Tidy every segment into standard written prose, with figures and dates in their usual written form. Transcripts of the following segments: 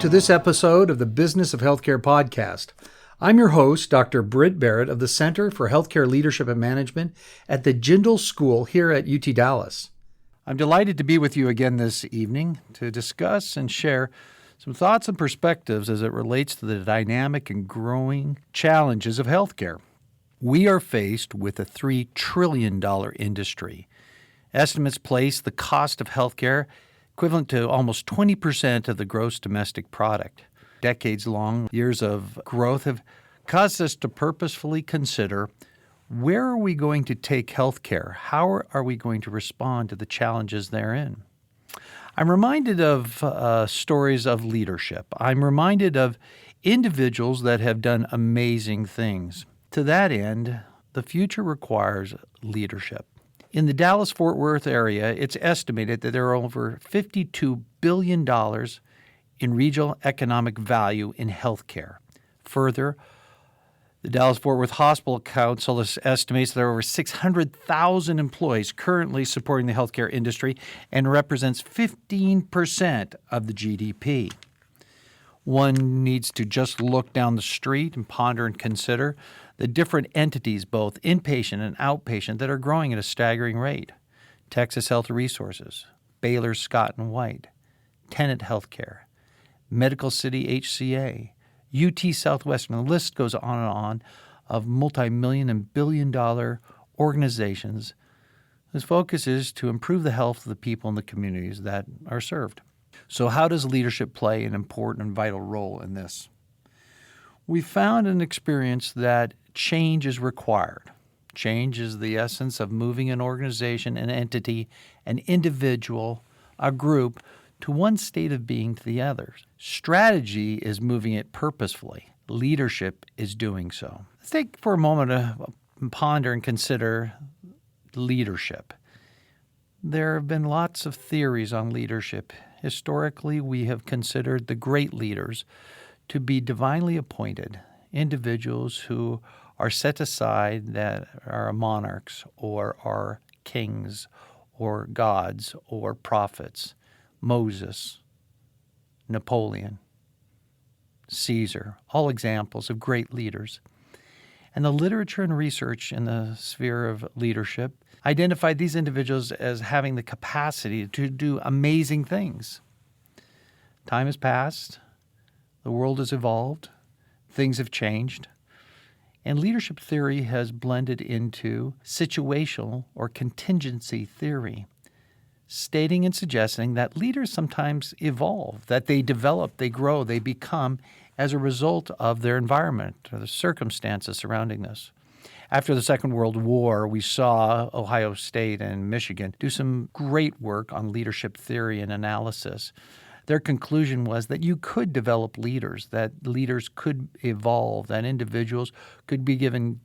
to this episode of the Business of Healthcare podcast. I'm your host, Dr. Britt Berrett of the Center for Healthcare Leadership and Management at the Jindal School here at UT Dallas. I'm delighted to be with you again this evening to discuss and share some thoughts and perspectives as it relates to the dynamic and growing challenges of healthcare. We are faced with a $3 trillion industry. Estimates place the cost of healthcare equivalent to almost 20% of the gross domestic product. Decades-long years of growth have caused us to purposefully consider, where are we going to take healthcare? How are we going to respond to the challenges therein? I'm reminded of stories of leadership. I'm reminded of individuals that have done amazing things. To that end, the future requires leadership. In the Dallas-Fort Worth area, it's estimated that there are over $52 billion in regional economic value in healthcare. Further, the Dallas-Fort Worth Hospital Council estimates there are over 600,000 employees currently supporting the healthcare industry and represents 15% of the GDP. One needs to just look down the street and ponder and consider the different entities, both inpatient and outpatient, that are growing at a staggering rate. Texas Health Resources, Baylor Scott & White, Tenet Healthcare, Medical City HCA, UT Southwestern, the list goes on and on of multi-million and billion-dollar organizations whose focus is to improve the health of the people in the communities that are served. So how does leadership play an important and vital role in this? We found and experienced that change is required. Change is the essence of moving an organization, an entity, an individual, a group, to one state of being to the other. Strategy is moving it purposefully. Leadership is doing so. Let's take for a moment to ponder and consider leadership. There have been lots of theories on leadership. Historically, we have considered the great leaders to be divinely appointed individuals who are set aside, that are monarchs or are kings or gods or prophets. Moses, Napoleon, Caesar, all examples of great leaders. And the literature and research in the sphere of leadership identified these individuals as having the capacity to do amazing things. Time has passed, the world has evolved, things have changed, and leadership theory has blended into situational or contingency theory, stating and suggesting that leaders sometimes evolve, that they develop, they grow, they become as a result of their environment or the circumstances surrounding this. After the Second World War, we saw Ohio State and Michigan do some great work on leadership theory and analysis. Their conclusion was that you could develop leaders, that leaders could evolve, that individuals could be given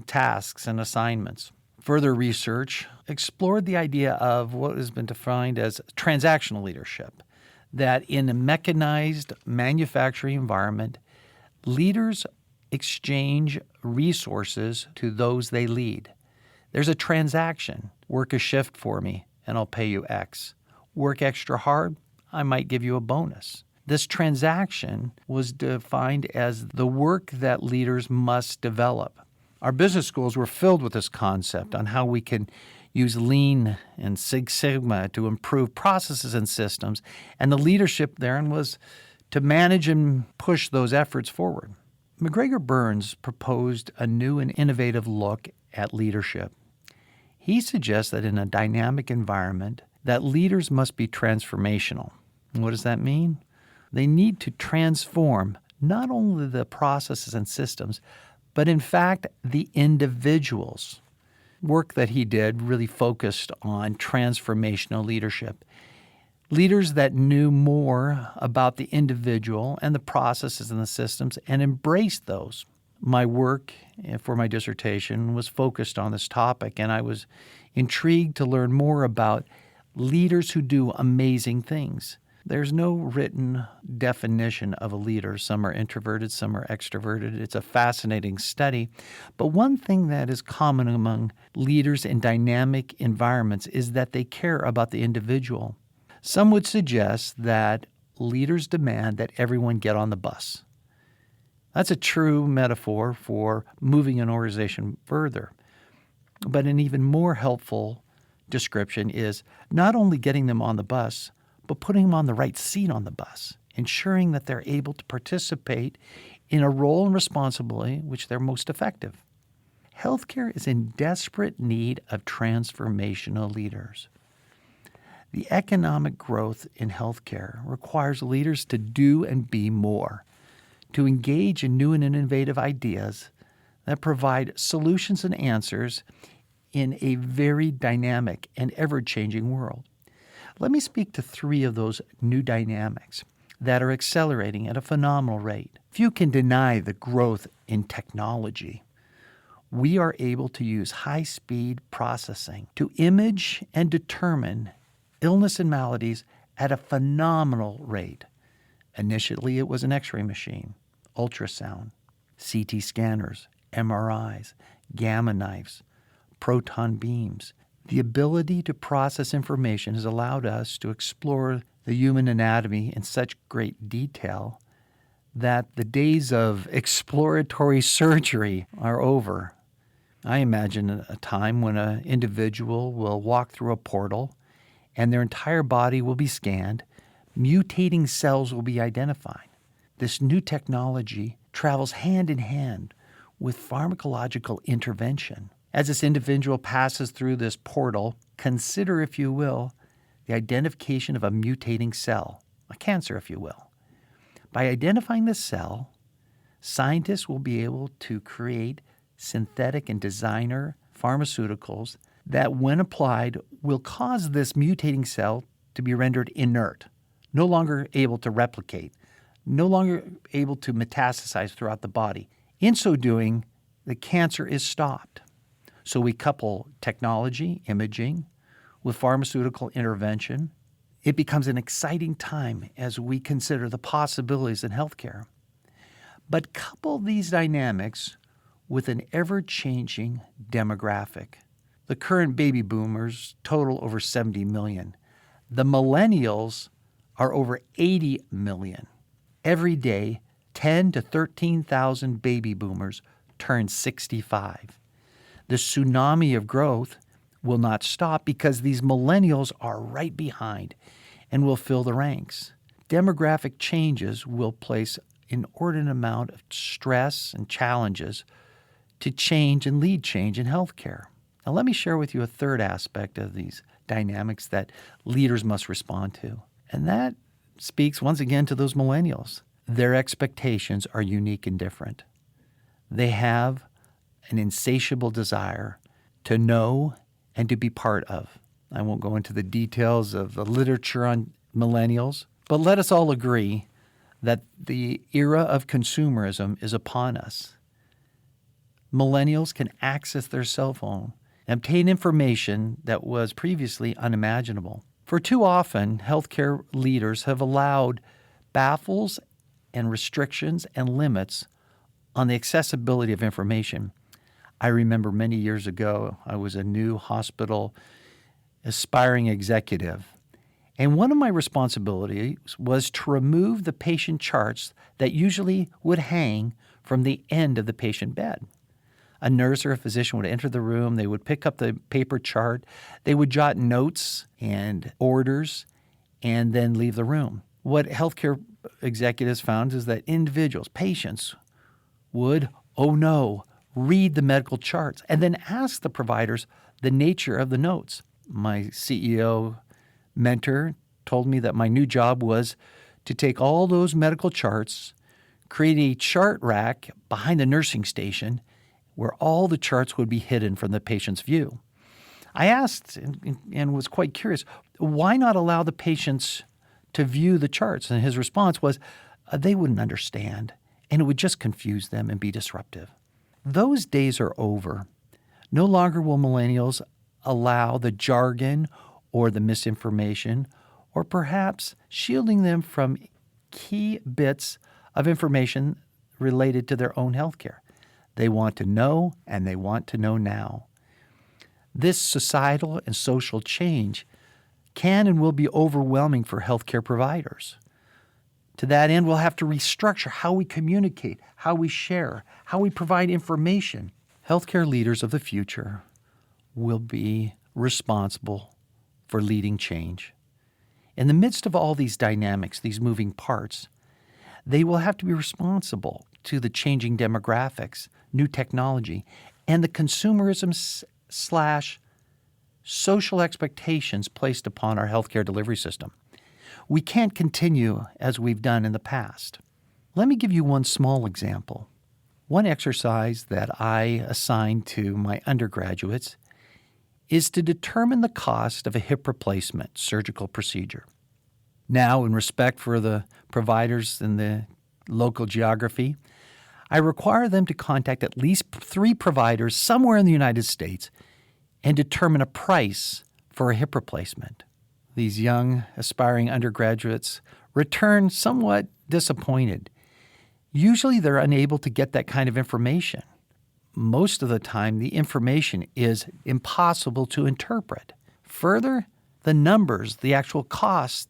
tasks and assignments. Further research explored the idea of what has been defined as transactional leadership, that in a mechanized manufacturing environment, leaders exchange resources to those they lead. There's a transaction. Work a shift for me, and I'll pay you X. Work extra hard, I might give you a bonus. This transaction was defined as the work that leaders must develop. Our business schools were filled with this concept on how we can use Lean and Six Sigma to improve processes and systems, and the leadership therein was to manage and push those efforts forward. McGregor Burns proposed a new and innovative look at leadership. He suggests that in a dynamic environment, that leaders must be transformational. And what does that mean? They need to transform not only the processes and systems, but in fact, the individuals. Work that he did really focused on transformational leadership. Leaders that knew more about the individual and the processes and the systems and embraced those. My work for my dissertation was focused on this topic, and I was intrigued to learn more about leaders who do amazing things. There's no written definition of a leader. Some are introverted, some are extroverted. It's a fascinating study. But one thing that is common among leaders in dynamic environments is that they care about the individual. Some would suggest that leaders demand that everyone get on the bus. That's a true metaphor for moving an organization further. But an even more helpful description is not only getting them on the bus, but putting them on the right seat on the bus, ensuring that they're able to participate in a role and responsibility which they're most effective. Healthcare is in desperate need of transformational leaders. The economic growth in healthcare requires leaders to do and be more, to engage in new and innovative ideas that provide solutions and answers in a very dynamic and ever-changing world. Let me speak to 3 of those new dynamics that are accelerating at a phenomenal rate. Few can deny the growth in technology. We are able to use high-speed processing to image and determine illness and maladies at a phenomenal rate. Initially, it was an X-ray machine, ultrasound, CT scanners, MRIs, gamma knives, proton beams. The ability to process information has allowed us to explore the human anatomy in such great detail that the days of exploratory surgery are over. I imagine a time when an individual will walk through a portal and their entire body will be scanned, mutating cells will be identified. This new technology travels hand in hand with pharmacological intervention. As this individual passes through this portal, consider, if you will, the identification of a mutating cell, a cancer, if you will. By identifying the cell, scientists will be able to create synthetic and designer pharmaceuticals that, when applied, will cause this mutating cell to be rendered inert, no longer able to replicate, no longer able to metastasize throughout the body. In so doing, the cancer is stopped. So we couple technology, imaging, with pharmaceutical intervention. It becomes an exciting time as we consider the possibilities in healthcare. But couple these dynamics with an ever-changing demographic. The current baby boomers total over 70 million. The millennials are over 80 million. Every day, 10 to 13,000 baby boomers turn 65. The tsunami of growth will not stop because these millennials are right behind and will fill the ranks. Demographic changes will place an inordinate amount of stress and challenges to change and lead change in healthcare. Now, let me share with you a third aspect of these dynamics that leaders must respond to. And that speaks once again to those millennials. Their expectations are unique and different. They have an insatiable desire to know and to be part of. I won't go into the details of the literature on millennials, but let us all agree that the era of consumerism is upon us. Millennials can access their cell phone and obtain information that was previously unimaginable. For too often, healthcare leaders have allowed baffles and restrictions and limits on the accessibility of information. I remember many years ago, I was a new hospital aspiring executive, and one of my responsibilities was to remove the patient charts that usually would hang from the end of the patient bed. A nurse or a physician would enter the room, they would pick up the paper chart, they would jot notes and orders, and then leave the room. What healthcare executives found is that individuals, patients, would, oh no, read the medical charts and then ask the providers the nature of the notes. My CEO mentor told me that my new job was to take all those medical charts, create a chart rack behind the nursing station where all the charts would be hidden from the patient's view. I asked and was quite curious, why not allow the patients to view the charts? And his response was, they wouldn't understand, and it would just confuse them and be disruptive. Those days are over. No longer will millennials allow the jargon or the misinformation, or perhaps shielding them from key bits of information related to their own healthcare. They want to know, and they want to know now. This societal and social change can and will be overwhelming for healthcare providers. To that end, we'll have to restructure how we communicate, how we share, how we provide information. Healthcare leaders of the future will be responsible for leading change. In the midst of all these dynamics, these moving parts, they will have to be responsible to the changing demographics, new technology, and the consumerism / social expectations placed upon our healthcare delivery system. We can't continue as we've done in the past. Let me give you one small example. One exercise that I assign to my undergraduates is to determine the cost of a hip replacement surgical procedure. Now, in respect for the providers in the local geography, I require them to contact at least 3 providers somewhere in the United States and determine a price for a hip replacement. These young, aspiring undergraduates return somewhat disappointed. Usually they're unable to get that kind of information. Most of the time, the information is impossible to interpret. Further, the numbers, the actual cost,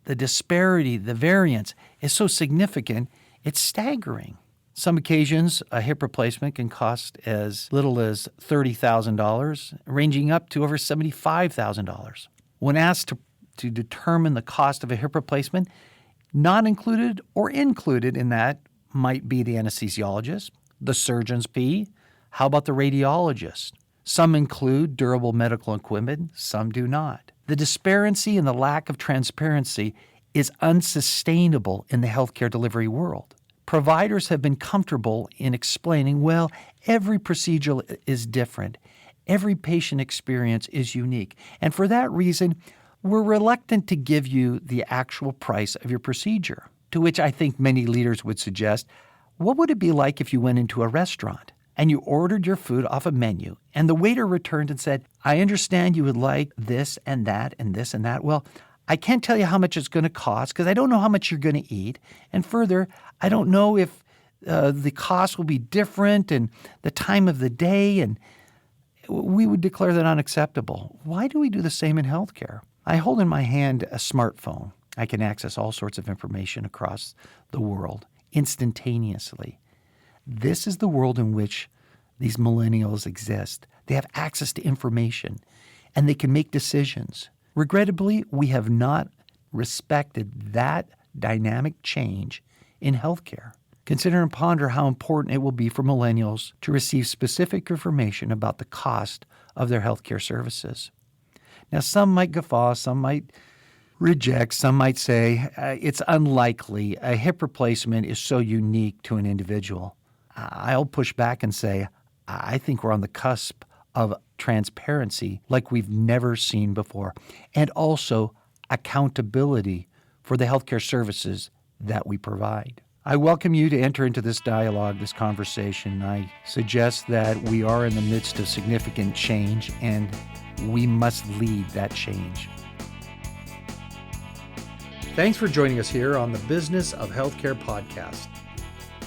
the disparity, the variance is so significant, it's staggering. Some occasions, a hip replacement can cost as little as $30,000, ranging up to over $75,000. When asked to determine the cost of a hip replacement, not included or included in that might be the anesthesiologist, the surgeon's fee. How about the radiologist? Some include durable medical equipment, some do not. The disparity and the lack of transparency is unsustainable in the healthcare delivery world. Providers have been comfortable in explaining, well, every procedure is different. Every patient experience is unique. And for that reason, we're reluctant to give you the actual price of your procedure. To which I think many leaders would suggest, what would it be like if you went into a restaurant and you ordered your food off a menu and the waiter returned and said, I understand you would like this and that and this and that. Well, I can't tell you how much it's going to cost because I don't know how much you're going to eat. And further, I don't know if the cost will be different and the time of the day, and we would declare that unacceptable. Why do we do the same in healthcare? I hold in my hand a smartphone. I can access all sorts of information across the world instantaneously. This is the world in which these millennials exist. They have access to information, and they can make decisions. Regrettably, we have not respected that dynamic change in healthcare. Consider and ponder how important it will be for millennials to receive specific information about the cost of their healthcare services. Now, some might guffaw, some might reject, some might say it's unlikely. A hip replacement is so unique to an individual. I'll push back and say I think we're on the cusp of transparency like we've never seen before, and also accountability for the healthcare services that we provide. I welcome you to enter into this dialogue, this conversation. I suggest that we are in the midst of significant change, and we must lead that change. Thanks for joining us here on the Business of Healthcare podcast.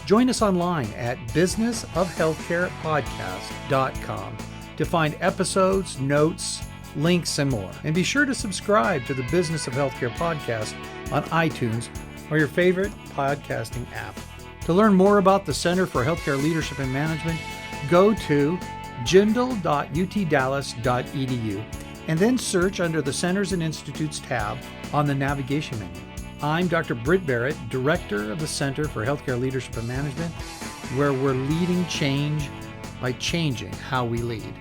Join us online at businessofhealthcarepodcast.com to find episodes, notes, links, and more. And be sure to subscribe to the Business of Healthcare podcast on iTunes or your favorite podcasting app. To learn more about the Center for Healthcare Leadership and Management, go to jindal.utdallas.edu and then search under the Centers and Institutes tab on the navigation menu. I'm Dr. Britt Berrett, Director of the Center for Healthcare Leadership and Management, where we're leading change by changing how we lead.